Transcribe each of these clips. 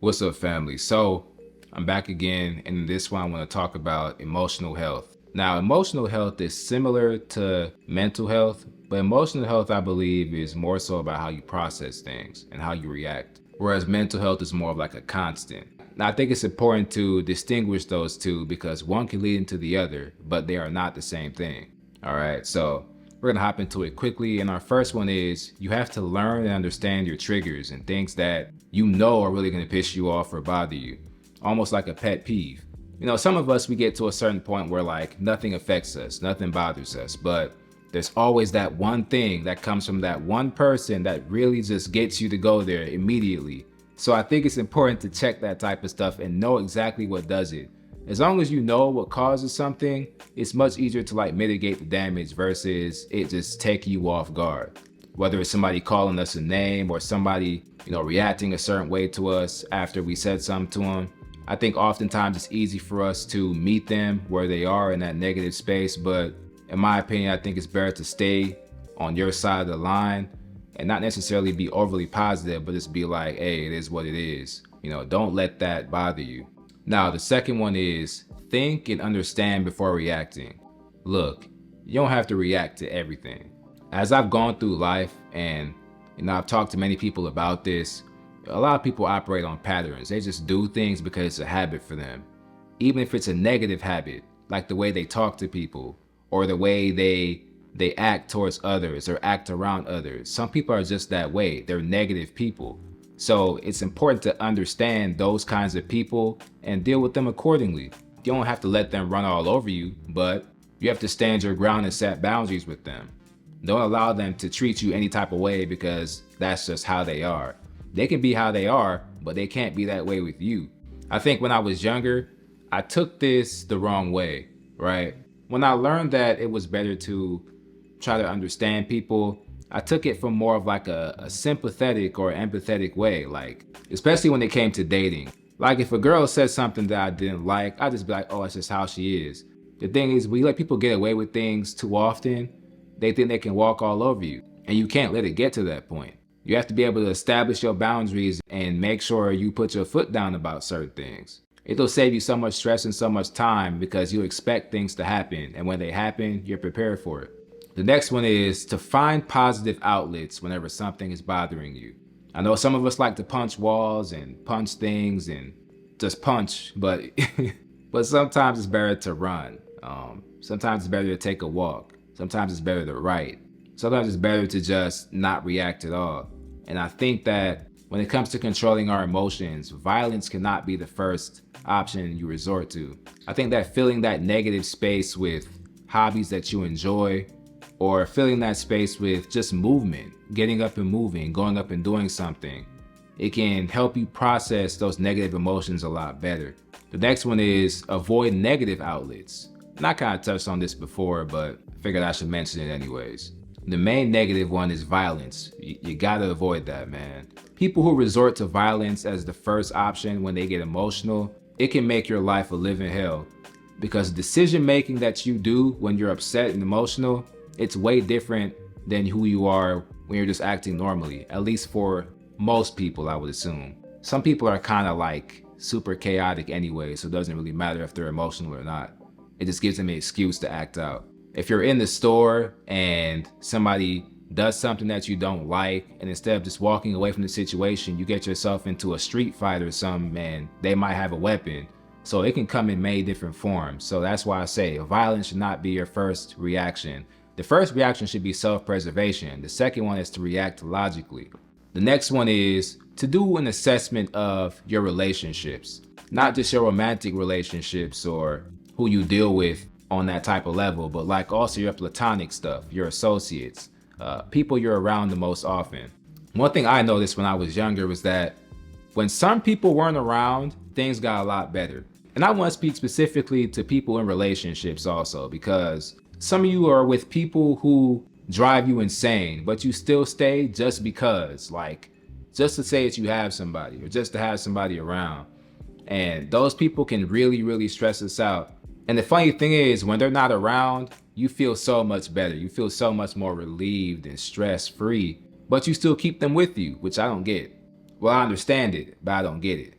What's up, family? So I'm back again, and in this one I want to talk about emotional health. Now, emotional health is similar to mental health, but emotional health, I believe, is more so about how you process things and how you react, whereas mental health is more of like a constant. Now, I think it's important to distinguish those two because one can lead into the other, but they are not the same thing. All right, so we're gonna hop into it quickly. And our first one is you have to learn and understand your triggers and things that you know are really gonna piss you off or bother you. Almost like a pet peeve. You know, some of us, we get to a certain point where like nothing affects us, nothing bothers us, but there's always that one thing that comes from that one person that really just gets you to go there immediately. So I think it's important to check that type of stuff and know exactly what does it. As long as you know what causes something, it's much easier to like mitigate the damage versus it just taking you off guard. Whether it's somebody calling us a name or somebody, reacting a certain way to us after we said something to them. I think oftentimes it's easy for us to meet them where they are in that negative space, but in my opinion, I think it's better to stay on your side of the line and not necessarily be overly positive, but just be like, hey, it is what it is. Don't let that bother you. Now, the second one is think and understand before reacting. Look, you don't have to react to everything. As I've gone through life and I've talked to many people about this, a lot of people operate on patterns. They just do things because it's a habit for them. Even if it's a negative habit, like the way they talk to people or the way they act towards others or act around others. Some people are just that way. They're negative people. So it's important to understand those kinds of people and deal with them accordingly. You don't have to let them run all over you, but you have to stand your ground and set boundaries with them. Don't allow them to treat you any type of way because that's just how they are. They can be how they are, but they can't be that way with you. I think when I was younger, I took this the wrong way, right? When I learned that it was better to try to understand people, I took it from more of like a sympathetic or empathetic way, like, especially when it came to dating. Like if a girl said something that I didn't like, I'd just be like, oh, that's just how she is. The thing is, we let people get away with things too often. They think they can walk all over you, and you can't let it get to that point. You have to be able to establish your boundaries and make sure you put your foot down about certain things. It'll save you so much stress and so much time because you expect things to happen, and when they happen, you're prepared for it. The next one is to find positive outlets whenever something is bothering you. I know some of us like to punch walls and punch things and just punch, but but sometimes it's better to run. Sometimes it's better to take a walk. Sometimes it's better to write. Sometimes it's better to just not react at all. And I think that when it comes to controlling our emotions, violence cannot be the first option you resort to. I think that filling that negative space with hobbies that you enjoy, or filling that space with just movement, getting up and moving, going up and doing something, it can help you process those negative emotions a lot better. The next one is avoid negative outlets. And I kind of touched on this before, but I figured I should mention it anyways. The main negative one is violence. You gotta avoid that, man. People who resort to violence as the first option when they get emotional, it can make your life a living hell. Because decision making that you do when you're upset and emotional, it's way different than who you are when you're just acting normally, at least for most people, I would assume. Some people are kind of like super chaotic anyway, so it doesn't really matter if they're emotional or not. It just gives them an excuse to act out. If you're in the store and somebody does something that you don't like, and instead of just walking away from the situation, you get yourself into a street fight or something, and they might have a weapon. So it can come in many different forms. So that's why I say violence should not be your first reaction. The first reaction should be self-preservation. The second one is to react logically. The next one is to do an assessment of your relationships, not just your romantic relationships or who you deal with on that type of level, but like also your platonic stuff, your associates, people you're around the most often. One thing I noticed when I was younger was that when some people weren't around, things got a lot better. And I want to speak specifically to people in relationships also, because some of you are with people who drive you insane, but you still stay just because, like, just to say that you have somebody or just to have somebody around. And those people can really, really stress us out. And the funny thing is, when they're not around, you feel so much better. You feel so much more relieved and stress-free, but you still keep them with you, which I don't get. Well, I understand it, but I don't get it.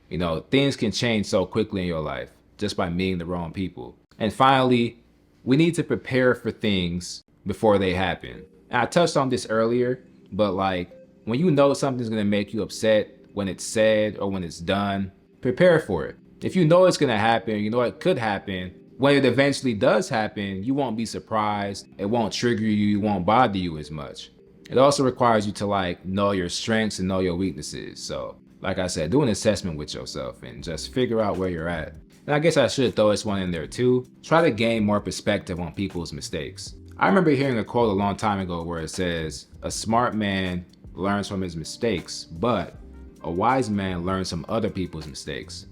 You know, things can change so quickly in your life just by meeting the wrong people. And finally, we need to prepare for things before they happen. And I touched on this earlier, but like when you know something's gonna make you upset when it's said or when it's done, prepare for it. If you know it's gonna happen, you know it could happen, when it eventually does happen, you won't be surprised, it won't trigger you, it won't bother you as much. It also requires you to like know your strengths and know your weaknesses. So like I said, do an assessment with yourself and just figure out where you're at. And I guess I should throw this one in there too. Try to gain more perspective on people's mistakes. I remember hearing a quote a long time ago where it says, "A smart man learns from his mistakes, but a wise man learns from other people's mistakes."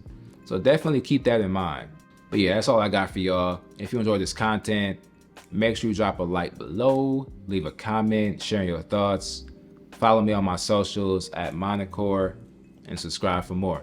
So definitely keep that in mind. But yeah, that's all I got for y'all. If you enjoyed this content, make sure you drop a like below, leave a comment, sharing your thoughts. Follow me on my socials at Monoqor and subscribe for more.